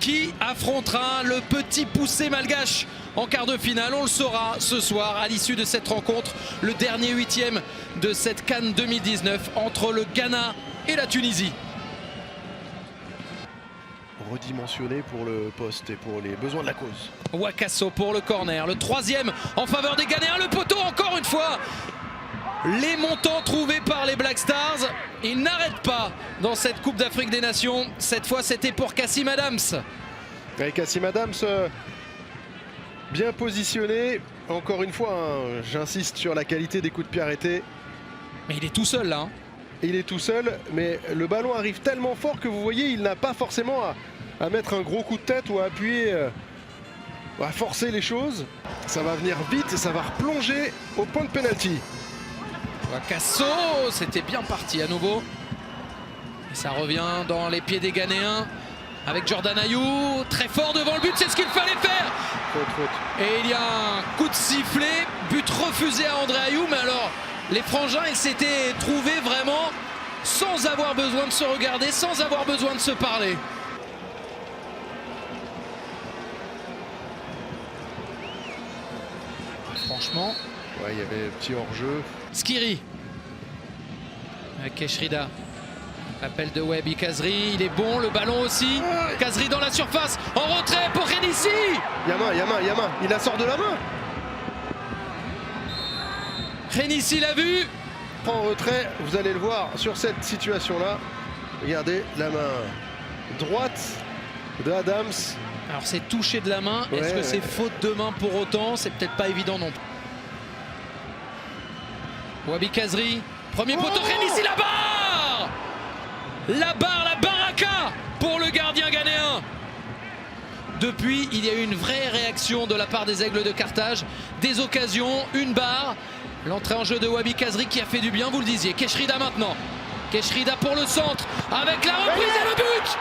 Qui affrontera le petit poussé malgache en quart de finale? On le saura ce soir à l'issue de cette rencontre, le dernier huitième de cette CAN 2019 entre le Ghana et la Tunisie. Redimensionné pour le poste et pour les besoins de la cause. Wakaso pour le corner, le troisième en faveur des Ghanéens, le poteau encore une fois. Les montants trouvés par les Black Stars, ils n'arrêtent pas dans cette Coupe d'Afrique des Nations. Cette fois c'était pour Kassim Adams. Et Kassim Adams bien positionné. Encore une fois, hein, j'insiste sur la qualité des coups de pied arrêtés. Mais il est tout seul là. Il est tout seul, mais le ballon arrive tellement fort que vous voyez, il n'a pas forcément à mettre un gros coup de tête ou à appuyer, à forcer les choses. Ça va venir vite et ça va replonger au point de pénalty. Wakaso, c'était bien parti à nouveau. Et ça revient dans les pieds des Ghanéens avec Jordan Ayew, très fort devant le but, c'est ce qu'il fallait faire. Faute. Et il y a un coup de sifflet, but refusé à André Ayew, mais alors les frangins, ils s'étaient trouvés vraiment sans avoir besoin de se regarder, sans avoir besoin de se parler. Franchement. Ouais, il y avait un petit hors-jeu. Skiri. Avec Keshrida. Appel de Wahbi Khazri, il est bon, le ballon aussi. Khazri dans la surface, en retrait pour Khénissi. Yama, il la sort de la main. Khénissi l'a vu. En retrait, vous allez le voir sur cette situation-là. Regardez la main droite de Adams. Alors c'est touché de la main, ouais, est-ce que c'est faute de main pour autant? C'est peut-être pas évident non plus. Wahbi Khazri, premier poteau, Khénissi, la barre. La baraka pour le gardien ghanéen. Depuis, il y a eu une vraie réaction de la part des Aigles de Carthage. Des occasions, une barre. L'entrée en jeu de Wahbi Khazri qui a fait du bien, vous le disiez. Keshrida maintenant. Keshrida pour le centre, avec la reprise et le but.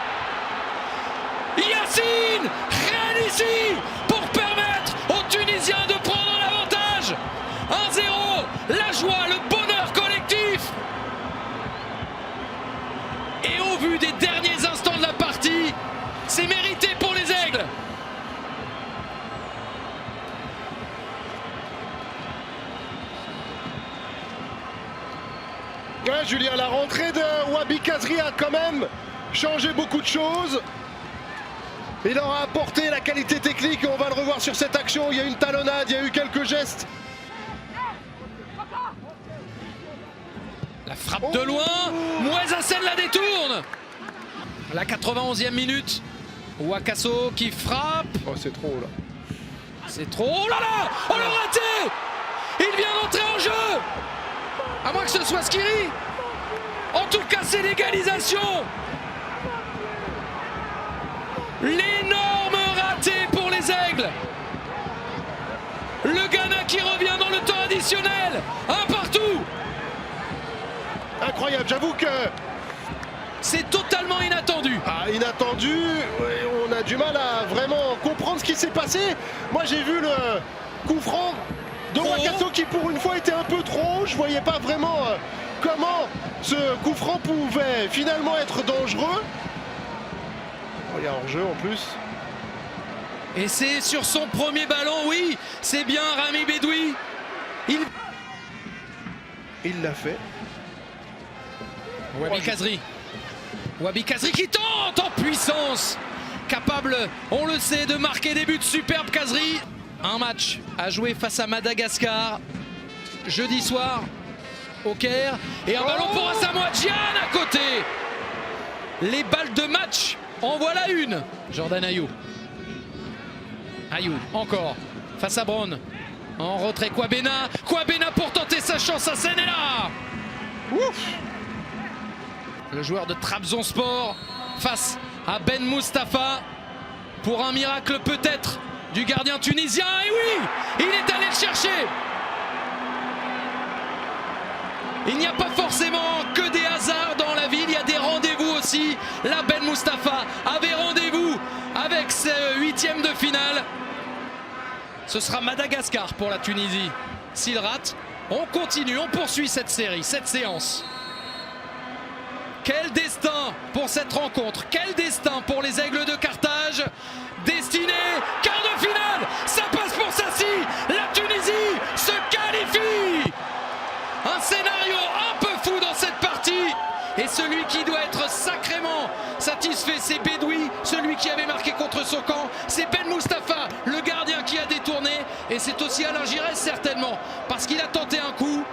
Yacine Khénissi pour permettre aux Tunisiens de prendre l'avantage. 1-0, la joie, le bonheur collectif. Et au vu des derniers instants de la partie, c'est mérité pour les Aigles. Ouais, Julien, la rentrée de Wahbi Khazri a quand même changé beaucoup de choses. Il leur a apporté la qualité technique et on va le revoir sur cette action. Il y a une talonnade, il y a eu quelques gestes. La frappe de loin, Mouezassen la détourne. La 91e minute, Wakaso qui frappe. Oh, c'est trop là. C'est trop, oh là là, oh le raté. Il vient d'entrer en jeu. À moins que ce soit Skiri. En tout cas, c'est l'égalisation. L'énorme raté pour les Aigles. Le Ghana qui revient dans le temps additionnel. Un partout. Incroyable, j'avoue que c'est totalement inattendu. Ah, inattendu, on a du mal à vraiment comprendre ce qui s'est passé. Moi j'ai vu le coup franc de Wakaso qui pour une fois était un peu trop haut. Je voyais pas vraiment comment ce coup franc pouvait finalement être dangereux. Oh, il y a hors-jeu en plus. Et c'est sur son premier ballon, oui, c'est bien Rami Bedoui. Il l'a fait. Wahbi Khazri. Wahbi Khazri qui tente en puissance. Capable, on le sait, de marquer des buts superbes. Khazri. Un match à jouer face à Madagascar jeudi soir au Caire. Et un ballon pour Asamoah Gyan à côté. Les balles de match, en voilà une. Jordan Ayew. Ayew encore face à Brown. En retrait Kwabena. Kwabena pour tenter sa chance à Sénéla. Ouf. Le joueur de Trabzonspor face à Ben Moustapha pour un miracle peut-être du gardien tunisien. Et oui, il est allé le chercher. Il n'y a pas forcément que des hasards dans la vie, il y a des rendez-vous aussi. Là, Ben Moustapha avait rendez-vous avec ce huitième de finale. Ce sera Madagascar pour la Tunisie. S'il rate, on continue, on poursuit cette série, cette séance. Quel destin pour cette rencontre, quel destin pour les Aigles de Carthage. Et celui qui doit être sacrément satisfait, c'est Bedoui, celui qui avait marqué contre son camp. C'est Ben Moustapha, le gardien qui a détourné. Et c'est aussi Alain Giresse certainement, parce qu'il a tenté un coup.